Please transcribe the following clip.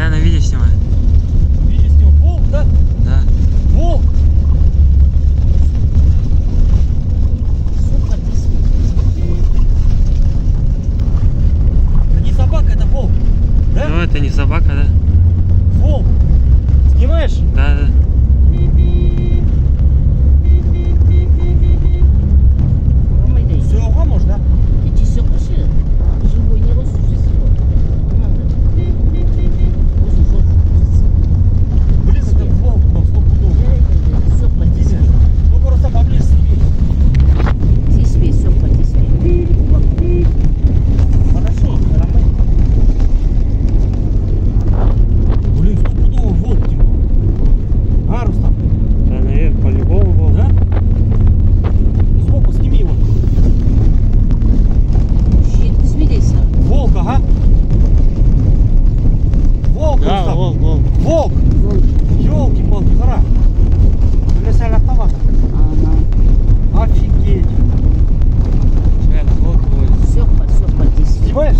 Я на видео снимаю. Видишь, с него волк, да? Да. Волк! Это не собака, это волк. Да? Ну это не собака, да? Волк. Снимаешь? Да, да. Все, можно, да? Блин, это волк, но стопудово. Ну просто поближе сними. Хорошо, нормально. Блин, стопудово волк, Тима. А, Рустам? Да, наверное, по-любому был. Да? Сбоку сними его. Волк, ага. Волк, Да, Рустам. волк, волк. Волк! Ёлки-палки, гора. Леса автомата. Офигеть. Ребят, волк ловит. Снимаешь?